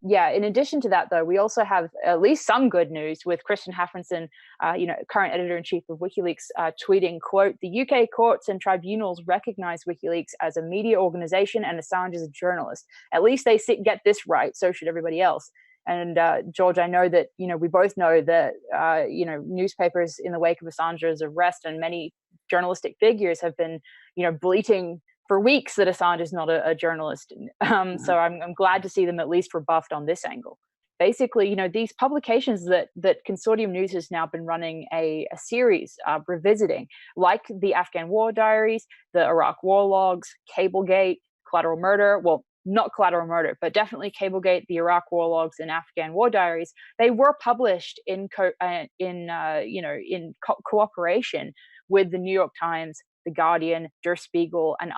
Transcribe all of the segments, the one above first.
yeah, in addition to that, though, we also have at least some good news with Christian Hafrenson, current editor-in-chief of WikiLeaks, tweeting, quote, "The UK courts and tribunals recognize WikiLeaks as a media organization and Assange as a journalist. At least they get this right, so should everybody else." And George, I know that, we both know that, newspapers in the wake of Assange's arrest and many journalistic figures have been, bleating for weeks that Assange is not a journalist. So I'm glad to see them at least rebuffed on this angle. Basically, these publications that Consortium News has now been running a series revisiting, like the Afghan War Diaries, the Iraq War Logs, Cablegate, Collateral Murder. Well, not Collateral Murder, but definitely Cablegate, the Iraq War Logs, and Afghan War Diaries. They were published in cooperation with the New York Times, the Guardian, Der Spiegel, and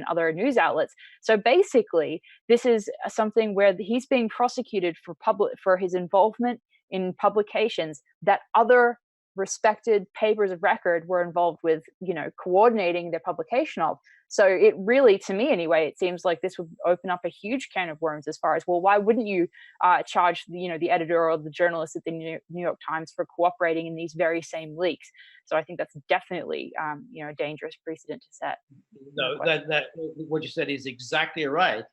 other news outlets. So basically, this is something where he's being prosecuted for his involvement in publications that other respected papers of record were involved with, coordinating their publication of. So it really, to me anyway, it seems like this would open up a huge can of worms as far as, well, why wouldn't you charge the editor or the journalist at the New York Times for cooperating in these very same leaks? So I think that's definitely a dangerous precedent to set. No, that what you said is exactly right.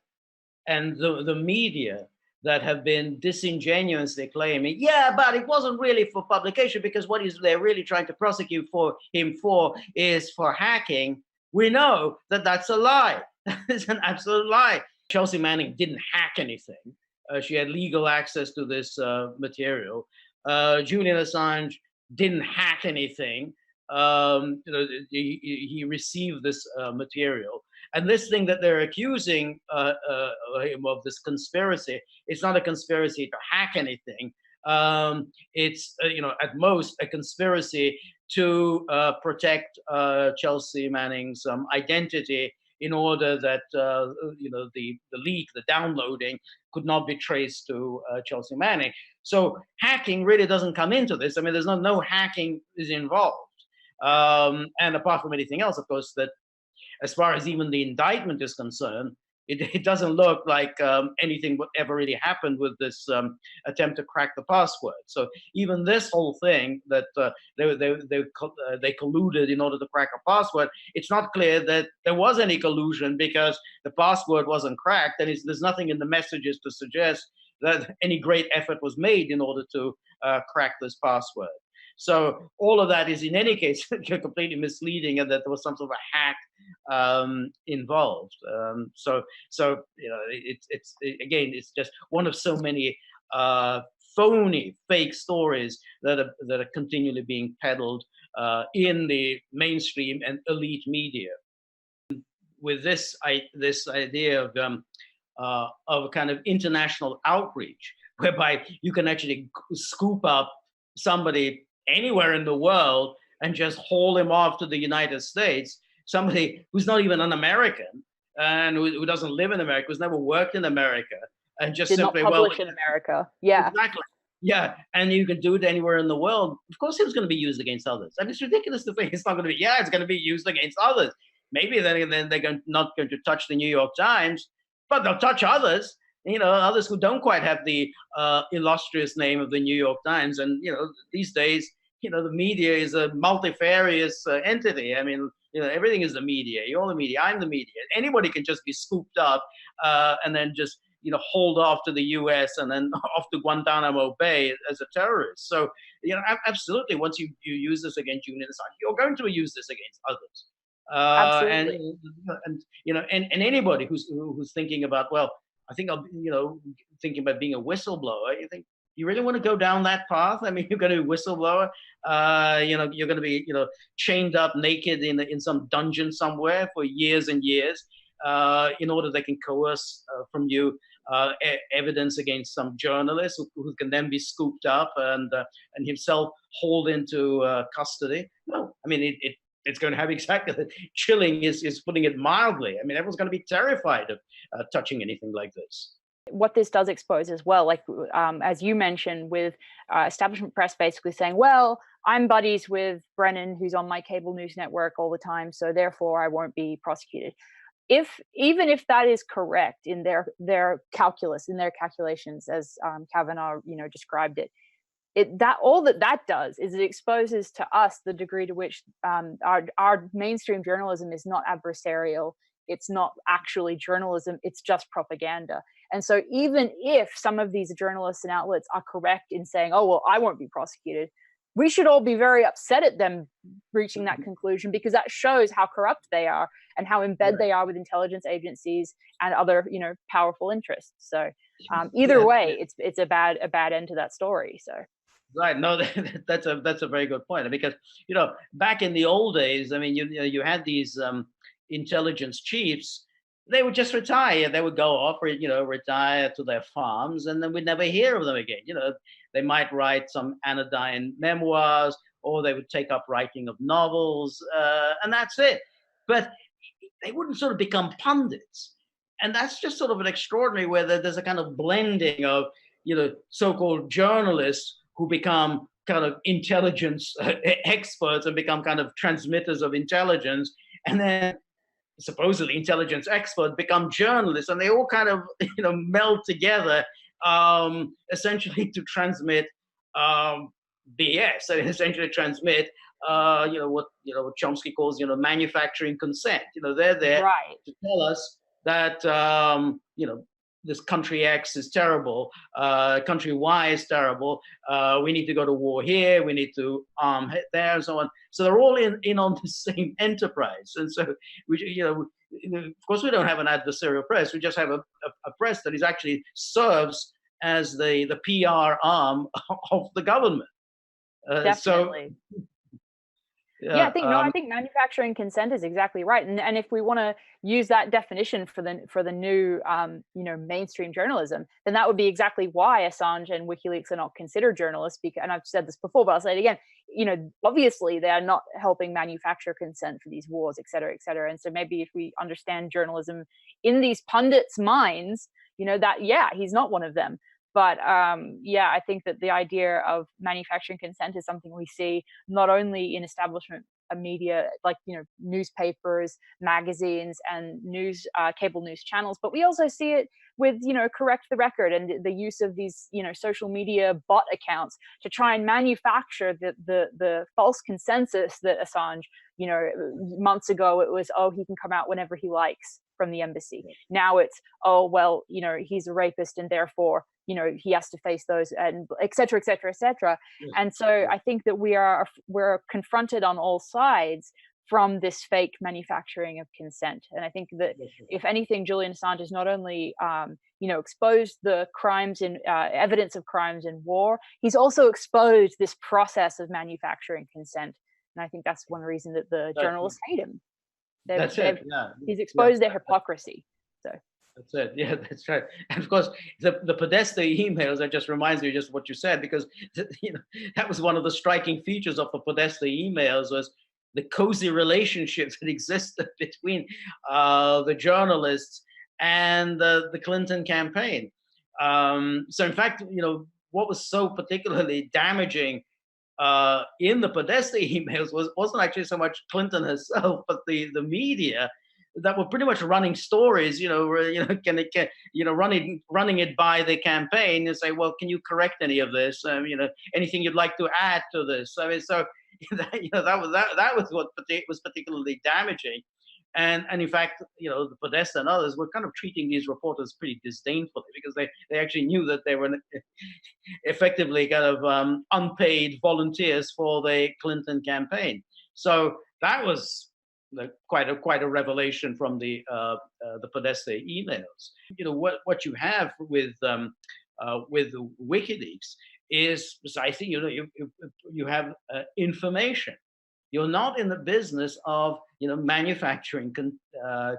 And the media that have been disingenuously claiming, yeah, but it wasn't really for publication because what they're really trying to prosecute him for is for hacking. We know that that's a lie. It's an absolute lie. Chelsea Manning didn't hack anything. She had legal access to this material. Julian Assange didn't hack anything. He received this material. And this thing that they're accusing him of, this conspiracy, it's not a conspiracy to hack anything. It's at most a conspiracy to protect Chelsea Manning's identity in order that the leak, the downloading, could not be traced to Chelsea Manning. So hacking really doesn't come into this. I mean, there's no hacking is involved. And apart from anything else, of course, that as far as even the indictment is concerned, it doesn't look like anything ever really happened with this attempt to crack the password. So even this whole thing that they colluded in order to crack a password, it's not clear that there was any collusion because the password wasn't cracked, and there's nothing in the messages to suggest that any great effort was made in order to crack this password. So all of that is, in any case, completely misleading, and that there was some sort of a hack involved. It's just one of so many phony, fake stories that are continually being peddled in the mainstream and elite media. With this idea of kind of international outreach, whereby you can actually scoop up somebody anywhere in the world and just haul him off to the United States, somebody who's not even an American and who doesn't live in America, who's never worked in America, and just simply, not publish in America. Yeah, exactly. Yeah, and you can do it anywhere in the world. Of course, it's going to be used against others. And it's ridiculous to think it's not going to be. Yeah, it's going to be used against others. Maybe then they're not going to touch the New York Times, but they'll touch others. Others who don't quite have the illustrious name of the New York Times. And these days, the media is a multifarious entity. I mean, everything is the media. You're the media. I'm the media. Anybody can just be scooped up and then just hauled off to the U.S. and then off to Guantanamo Bay as a terrorist. So absolutely, once you use this against Julian Assange, you're going to use this against others. Absolutely. And anybody who's thinking about, well, I think I'll thinking about being a whistleblower. You think you really want to go down that path? I mean, you're going to be a whistleblower. You're going to be chained up naked in some dungeon somewhere for years and years in order they can coerce from you evidence against some journalist who can then be scooped up and himself hauled into custody. No, I mean it's going to have exactly the chilling is putting it mildly. I mean, everyone's going to be terrified of touching anything like this. What this does expose as well, like as you mentioned, with establishment press basically saying, well, I'm buddies with Brennan, who's on my cable news network all the time, so therefore I won't be prosecuted. even if that is correct in their calculus, in their calculations, as Kavanagh, described it, that all that does is it exposes to us the degree to which our mainstream journalism is not adversarial. It's not actually journalism. It's just propaganda. And so even if some of these journalists and outlets are correct in saying, oh, well, I won't be prosecuted, we should all be very upset at them reaching that conclusion, because that shows how corrupt they are and how embedded they are with intelligence agencies and other, powerful interests. So either way, it's a bad end to that story. So. Right. No, that's a very good point, because back in the old days, I mean, you had these intelligence chiefs. They would just retire. They would go off, retire to their farms, and then we'd never hear of them again. They might write some anodyne memoirs, or they would take up writing of novels, and that's it. But they wouldn't sort of become pundits, and that's just sort of an extraordinary, where there's a kind of blending of so-called journalists who become kind of intelligence experts and become kind of transmitters of intelligence, and then supposedly intelligence experts become journalists, and they all kind of meld together, essentially to transmit BS, and essentially transmit what Chomsky calls manufacturing consent. They're there to tell us that this country X is terrible, country Y is terrible, we need to go to war here, we need to arm there, and so on. So they're all in on the same enterprise. And so, of course, we don't have an adversarial press. We just have a press that actually serves as the PR arm of the government. Definitely. I think manufacturing consent is exactly right, and if we want to use that definition for the new mainstream journalism, then that would be exactly why Assange and WikiLeaks are not considered journalists. And I've said this before, but I'll say it again. Obviously they are not helping manufacture consent for these wars, et cetera, et cetera. And so maybe if we understand journalism in these pundits' minds, he's not one of them. But I think that the idea of manufacturing consent is something we see not only in establishment media, like newspapers, magazines, and cable news channels, but we also see it with Correct the Record and the use of these social media bot accounts to try and manufacture the false consensus that Assange, months ago it was, oh, he can come out whenever he likes from the embassy. Now it's, oh, well, he's a rapist and therefore he has to face those, and et cetera, et cetera, et cetera. And so I think that we're confronted on all sides from this fake manufacturing of consent. And I think that if anything, Julian Assange has not only exposed the crimes in evidence of crimes in war, he's also exposed this process of manufacturing consent. And I think that's one reason that the journalists hate him. He's exposed their hypocrisy. So. That's it. Yeah, that's right. And of course, the Podesta emails, that just reminds me of just what you said, because that was one of the striking features of the Podesta emails, was the cozy relationships that existed between the journalists and the Clinton campaign. So in fact, what was so particularly damaging in the Podesta emails wasn't actually so much Clinton herself, but the media that were pretty much running stories, running it by the campaign and say, well, can you correct any of this? Anything you'd like to add to this? I mean, so that was what was particularly damaging. And in fact, the Podesta and others were kind of treating these reporters pretty disdainfully, because they actually knew that they were effectively kind of unpaid volunteers for the Clinton campaign. So that was quite a revelation from the Podesta emails. What you have with WikiLeaks is precisely you have information. You're not in the business of manufacturing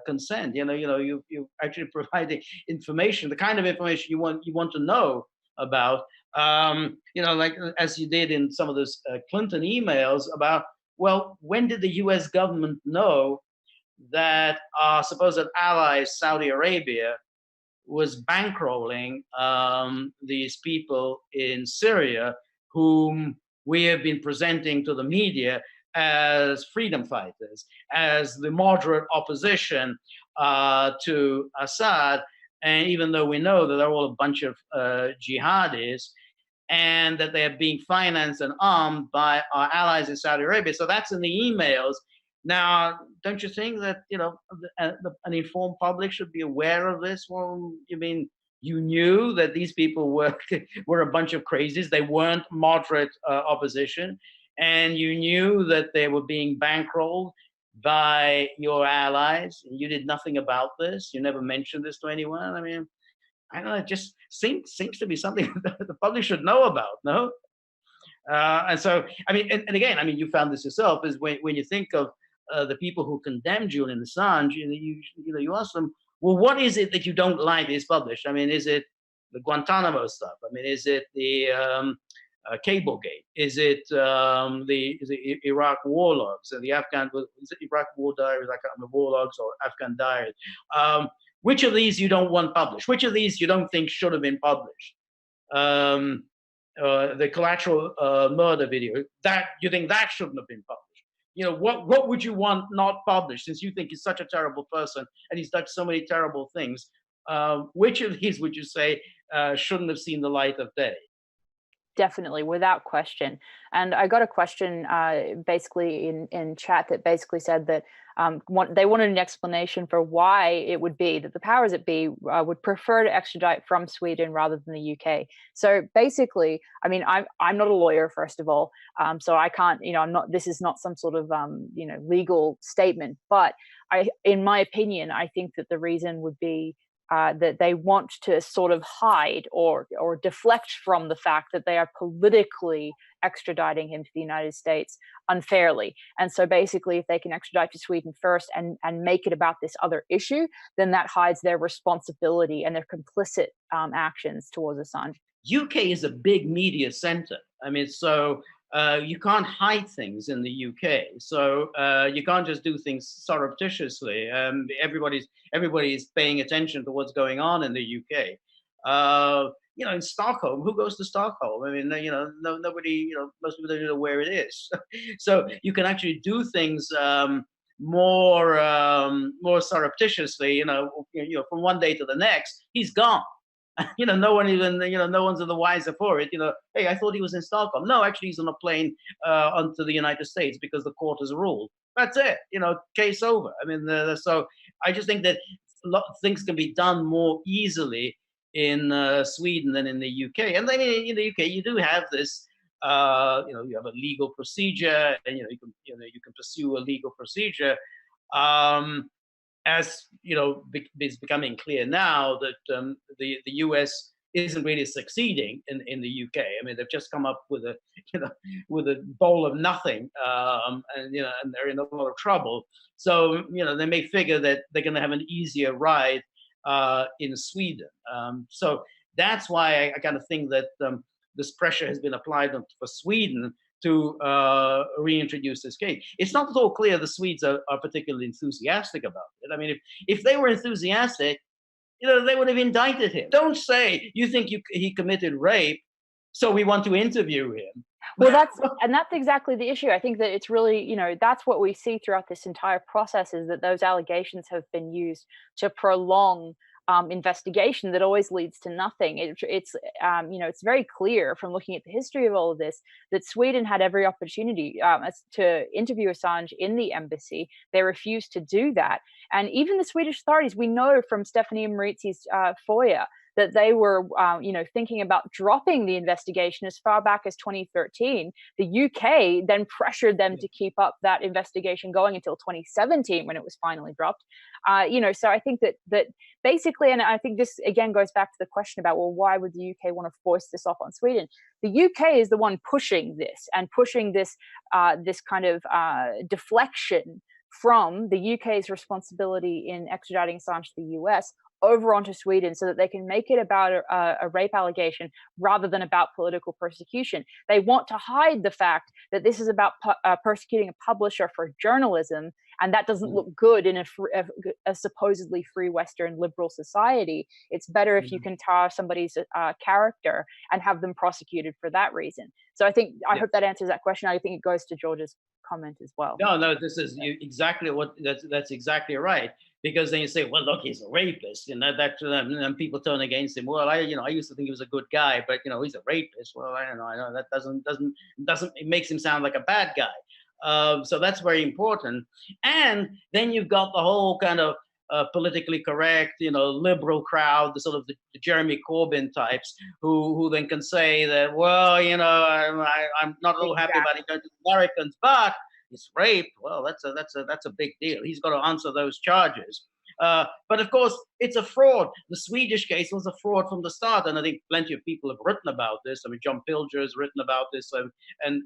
consent. You actually providing information, the kind of information you want to know about. Like as you did in some of those Clinton emails about, well, when did the U.S. government know that our supposed ally Saudi Arabia was bankrolling these people in Syria, whom we have been presenting to the media as freedom fighters, as the moderate opposition to Assad. And even though we know that they're all a bunch of jihadis, and that they are being financed and armed by our allies in Saudi Arabia. So that's in the emails. Now, don't you think that, you know, an informed public should be aware of this? Well, you mean you knew that these people were a bunch of crazies? They weren't moderate opposition, and you knew that they were being bankrolled by your allies. You did nothing about this. You never mentioned this to anyone. I mean, I don't know. It just seems to be something that the public should know about. No. And so, I mean, and again, I mean, you found this yourself, is when you think of the people who condemned Julian Assange, you ask them, well, what is it that you don't like is published? I mean, is it the Guantanamo stuff? I mean, is it the Cablegate? Is it the Iraq war logs and the Afghan? Is it Iraq war diaries? I can't remember, war logs or Afghan diaries. Which of these you don't want published? Which of these you don't think should have been published? The collateral murder video, that you think that shouldn't have been published? You know, what would you want not published, since you think he's such a terrible person and he's done so many terrible things? Which of these would you say shouldn't have seen the light of day? Definitely, without question. And I got a question basically in chat that basically said that they wanted an explanation for why it would be that the powers that be would prefer to extradite from Sweden rather than the UK. So basically, I mean, I'm not a lawyer, first of all, so I can't, you know, I'm not. This is not some sort of you know, legal statement. But in my opinion, I think that the reason would be that they want to sort of hide or deflect from the fact that they are politically extraditing him to the United States unfairly. And so basically, if they can extradite to Sweden first and make it about this other issue, then that hides their responsibility and their complicit actions towards Assange. UK is a big media center. I mean, so you can't hide things in the UK. So you can't just do things surreptitiously. Everybody's paying attention to what's going on in the UK. You know, in Stockholm, who goes to Stockholm? I mean, you know, nobody. You know, most people don't know where it is. So you can actually do things more surreptitiously. You know, from one day to the next, he's gone. You know, no one even, you know, no one's the wiser for it. You know, hey, I thought he was in Stockholm. No, actually, he's on a plane onto the United States because the court has ruled. That's it. You know, case over. I mean, so I just think that a lot of things can be done more easily in Sweden than in the UK. And then in the UK, you do have this. You know, you have a legal procedure, and you can pursue a legal procedure. As you know, it's becoming clear now that the US isn't really succeeding in the UK. I mean, they've just come up with a bowl of nothing, and they're in a lot of trouble. So they may figure that they're going to have an easier ride in Sweden. So that's why I kind of think that this pressure has been applied for Sweden to reintroduce this case. It's not at all clear the Swedes are particularly enthusiastic about it. I mean, if they were enthusiastic, they would have indicted him. Don't say, you think he committed rape, so we want to interview him. Well, that's exactly the issue. I think that it's really, that's what we see throughout this entire process, is that those allegations have been used to prolong investigation that always leads to nothing. It's very clear from looking at the history of all of this that Sweden had every opportunity to interview Assange in the embassy. They refused to do that. And even the Swedish authorities, we know from Stephanie Maritzi's FOIA, that they were, thinking about dropping the investigation as far back as 2013. The UK then pressured them to keep up that investigation going until 2017, when it was finally dropped. So I think that basically, and I think this again goes back to the question about, well, why would the UK want to force this off on Sweden? The UK is the one pushing this and pushing this this kind of deflection from the UK's responsibility in extraditing Assange to the US over onto Sweden, so that they can make it about a rape allegation rather than about political persecution. They want to hide the fact that this is about persecuting a publisher for journalism, and that doesn't look good in a supposedly free Western liberal society. It's better if you can tar somebody's character and have them prosecuted for that reason. So I hope that answers that question. I think it goes to George's comment as well. No, this is exactly what that's exactly right. Because then you say, well, look, he's a rapist, and people turn against him. Well, I used to think he was a good guy, but he's a rapist. Well, I don't know. I know that doesn't it makes him sound like a bad guy. So that's very important. And then you've got the whole kind of politically correct, liberal crowd, the sort of the Jeremy Corbyn types, who then can say that, well, I'm not a little happy about it going to the Americans, but he's raped. Well, that's a big deal. He's got to answer those charges. But of course, it's a fraud. The Swedish case was a fraud from the start, and I think plenty of people have written about this. I mean, John Pilger has written about this, and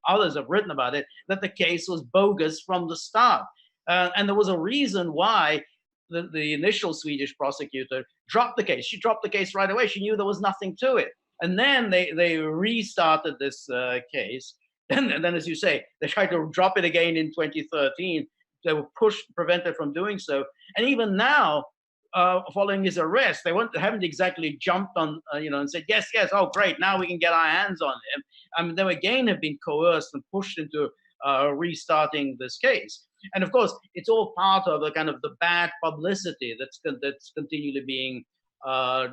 others have written about it, that the case was bogus from the start. And there was a reason why the initial Swedish prosecutor dropped the case. She dropped the case right away. She knew there was nothing to it. And then they restarted this case. And then, as you say, they tried to drop it again in 2013. They were prevented from doing so. And even now, following his arrest, they haven't exactly jumped on, and said, yes, oh, great, now we can get our hands on him. I mean, they again have been coerced and pushed into restarting this case. And of course, it's all part of the kind of the bad publicity that's continually being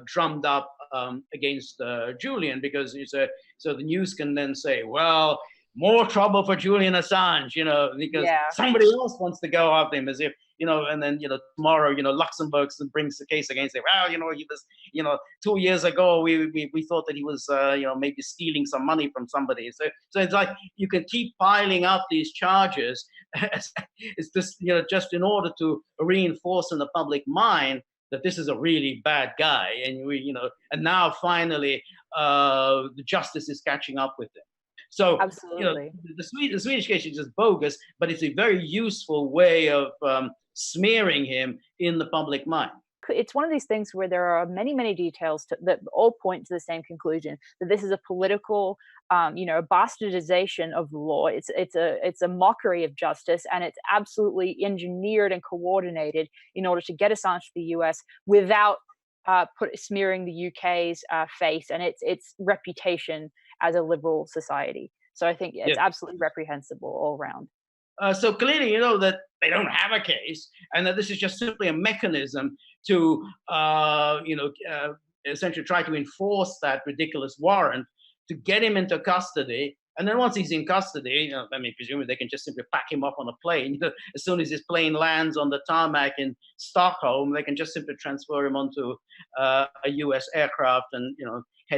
drummed up against Julian, because so the news can then say, well, more trouble for Julian Assange, because somebody else wants to go after him, as if, and then, tomorrow, Luxembourg brings the case against him. Well, he was, 2 years ago, we thought that he was, maybe stealing some money from somebody. So it's like you can keep piling up these charges. It's just, just in order to reinforce in the public mind that this is a really bad guy. And and now finally, the justice is catching up with him. So, absolutely, the Swedish case is just bogus, but it's a very useful way of smearing him in the public mind. It's one of these things where there are many, many details that all point to the same conclusion, that this is a political, bastardization of the law. It's a mockery of justice, and it's absolutely engineered and coordinated in order to get Assange to the US without smearing the UK's face and its reputation as a liberal society. So I think it's absolutely reprehensible all around. So clearly, that they don't have a case, and that this is just simply a mechanism to, essentially try to enforce that ridiculous warrant to get him into custody. And then once he's in custody, presumably they can just simply pack him up on a plane. As soon as his plane lands on the tarmac in Stockholm, they can just simply transfer him onto a U.S. aircraft and,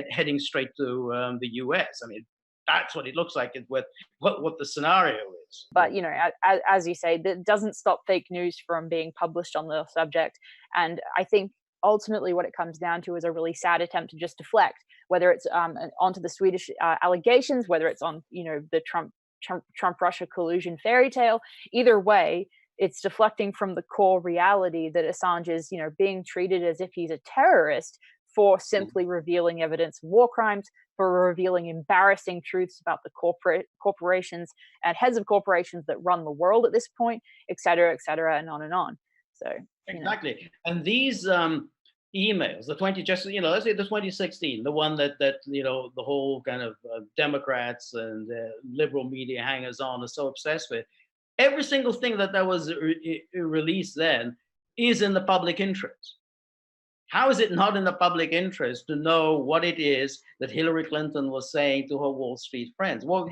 heading straight to the U.S. I mean, that's what it looks like with what the scenario is. But, as you say, that doesn't stop fake news from being published on the subject. And I think ultimately what it comes down to is a really sad attempt to just deflect, whether it's onto the Swedish allegations, whether it's on, the Trump-Russia collusion fairy tale. Either way, it's deflecting from the core reality that Assange is, being treated as if he's a terrorist for simply revealing evidence of war crimes, for revealing embarrassing truths about the corporations and heads of corporations that run the world at this point, et cetera, and on and on. So exactly. And these emails, let's say the 2016, the one that the whole kind of Democrats and liberal media hangers on are so obsessed with, every single thing that was released then is in the public interest. How is it not in the public interest to know what it is that Hillary Clinton was saying to her Wall Street friends? Well,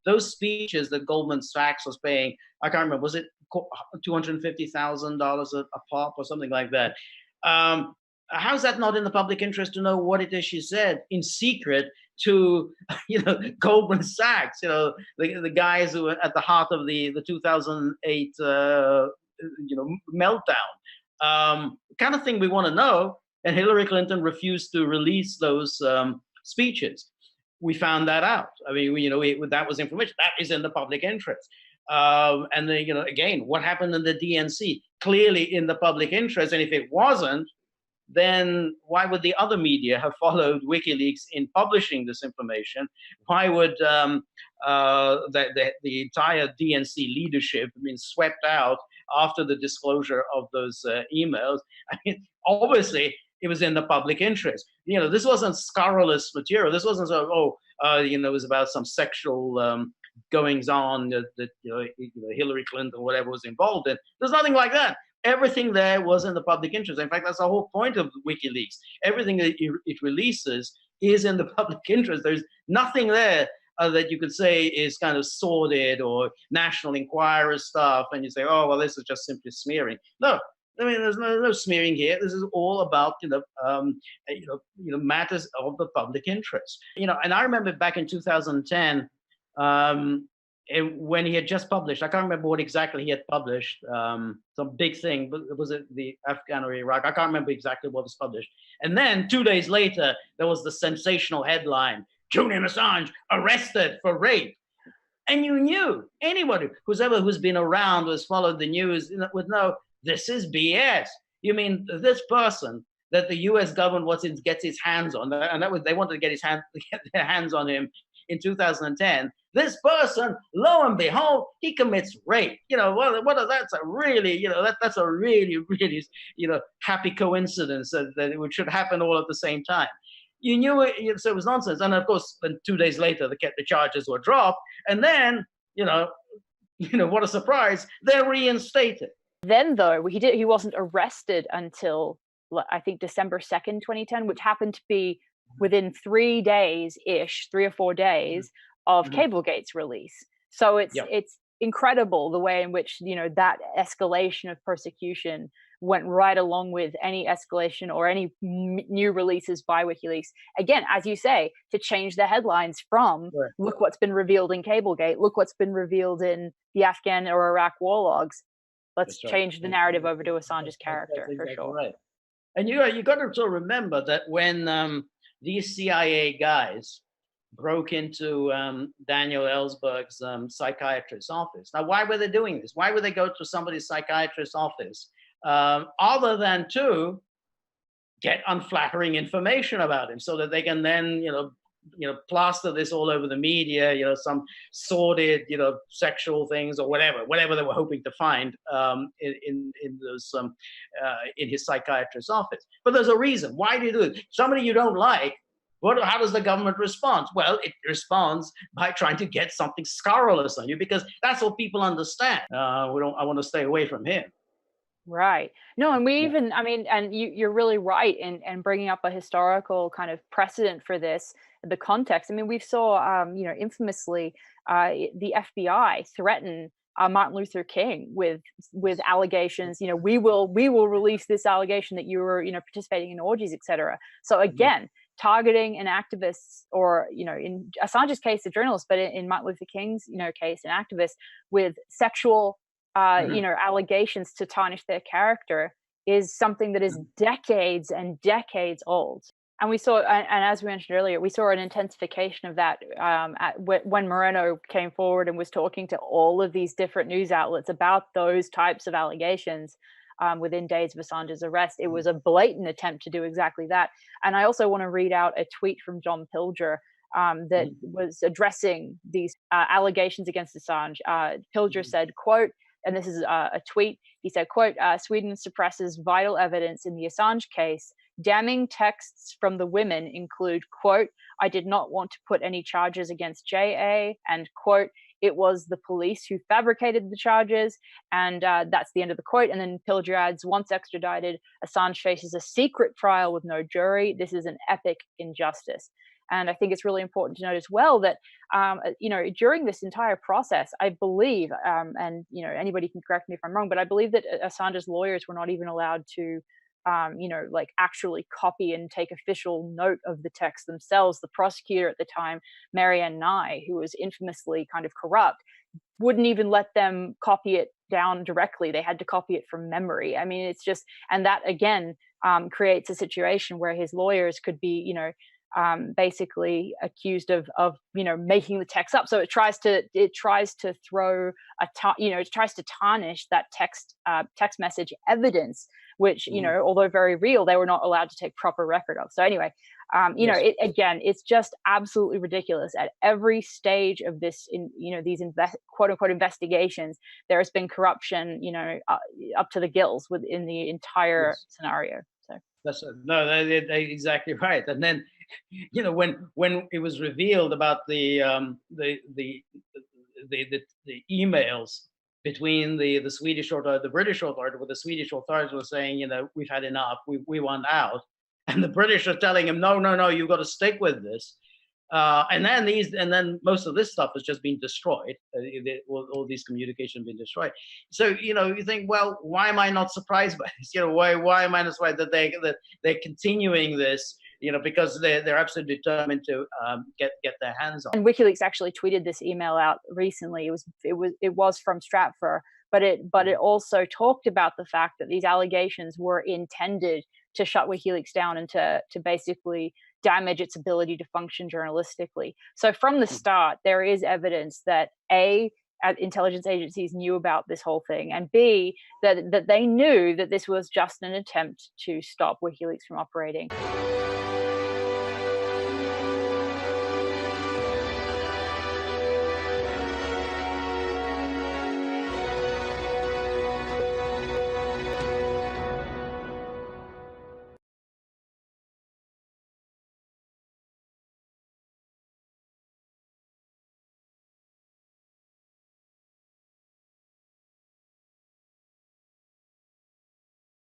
those speeches that Goldman Sachs was paying, I can't remember, was it $250,000 a pop or something like that? How's that not in the public interest to know what it is she said in secret to, Goldman Sachs, the guys who were at the heart of the 2008, meltdown? Kind of thing we want to know. And Hillary Clinton refused to release those speeches. We found that out. I mean, that was information that is in the public interest. And then, again, what happened in the DNC? Clearly in the public interest. And if it wasn't, then why would the other media have followed WikiLeaks in publishing this information? Why would the entire DNC leadership been swept out after the disclosure of those emails? I mean, obviously, it was in the public interest. This wasn't scurrilous material. This wasn't it was about some sexual goings on that Hillary Clinton or whatever was involved in. There's nothing like that. Everything there was in the public interest. In fact, that's the whole point of WikiLeaks. Everything that it releases is in the public interest. There's nothing there that you could say is kind of sordid or National Enquirer stuff, and you say, oh, well, this is just simply smearing. No, I mean, there's no smearing here. This is all about matters of the public interest. And I remember back in 2010. When he had just published, I can't remember what exactly he had published, some big thing, but was it the Afghan or Iraq? I can't remember exactly what was published. And then 2 days later, there was the sensational headline, Julian Assange arrested for rape. And you knew, anybody who's been around, who's followed the news, would know this is BS. You mean this person that the US government gets its hands on, and they wanted to get their hands on him in 2010, this person, lo and behold, he commits rape. That's a really, that's a really, really, happy coincidence that it should happen all at the same time. You knew it, so it was nonsense. And of course, then 2 days later, the charges were dropped. And then, what a surprise, they're reinstated. Then, though, he wasn't arrested until, I think, December 2nd, 2010, which happened to be within 3 days-ish, 3 or 4 days of Cablegate's release. So it's incredible the way in which, that escalation of persecution went right along with any escalation or any new releases by WikiLeaks. Again, as you say, to change the headlines from, look what's been revealed in Cablegate, look what's been revealed in the Afghan or Iraq war logs. Let's change the narrative over to Assange's character, for sure. Right. And you got to remember that when these CIA guys broke into Daniel Ellsberg's psychiatrist's office. Now, why were they doing this? Why would they go to somebody's psychiatrist's office other than to get unflattering information about him so that they can then, plaster this all over the media, some sordid, sexual things or whatever they were hoping to find in his psychiatrist's office. But there's a reason. Why do you do it? Somebody you don't like. How does the government respond? Well, it responds by trying to get something scurrilous on you because that's what people understand. I want to stay away from him. Right. No, and and you're really right in bringing up a historical kind of precedent for this, the context. I mean, we saw, infamously, the FBI threaten Martin Luther King with allegations. We will release this allegation that you were, participating in orgies, etc. So again, targeting an activist, or in Assange's case, a journalist, but in Martin Luther King's case, an activist, with sexual allegations to tarnish their character is something that is decades and decades old. And we saw, and as we mentioned earlier, we saw an intensification of that when Moreno came forward and was talking to all of these different news outlets about those types of allegations within days of Assange's arrest. It was a blatant attempt to do exactly that. And I also want to read out a tweet from John Pilger that was addressing these allegations against Assange. Pilger said, quote, and this is a tweet, he said, quote, Sweden suppresses vital evidence in the Assange case. Damning texts from the women include, quote, I did not want to put any charges against JA, and quote, it was the police who fabricated the charges. And that's the end of the quote. And then Pilger adds, once extradited, Assange faces a secret trial with no jury. This is an epic injustice. And I think it's really important to note as well that, during this entire process, I believe, and, anybody can correct me if I'm wrong, but I believe that Assange's lawyers were not even allowed to, actually copy and take official note of the text themselves. The prosecutor at the time, Marianne Nye, who was infamously kind of corrupt, wouldn't even let them copy it down directly. They had to copy it from memory. I mean, it's just, and that again creates a situation where his lawyers could be, basically accused of making the text up. So it tries to throw it tries to tarnish that text message evidence, which although very real, they were not allowed to take proper record of. So anyway, it's just absolutely ridiculous. At every stage of this, these quote unquote investigations, there has been corruption, up to the gills within the entire scenario. So that's they're exactly right. And then, when it was revealed about the emails between the Swedish authority, the British authority, where the Swedish authorities were saying, we've had enough, we want out, and the British are telling him, no, you've got to stick with this. And then most of this stuff has just been destroyed. All these communications have been destroyed. So you think, well, why am I not surprised by this? Why am I not surprised that they're continuing this? Because they're absolutely determined to get their hands on. And WikiLeaks actually tweeted this email out recently. It was from Stratfor, but it also talked about the fact that these allegations were intended to shut WikiLeaks down and to basically damage its ability to function journalistically. So from the start, there is evidence that intelligence agencies knew about this whole thing, and B, that they knew that this was just an attempt to stop WikiLeaks from operating.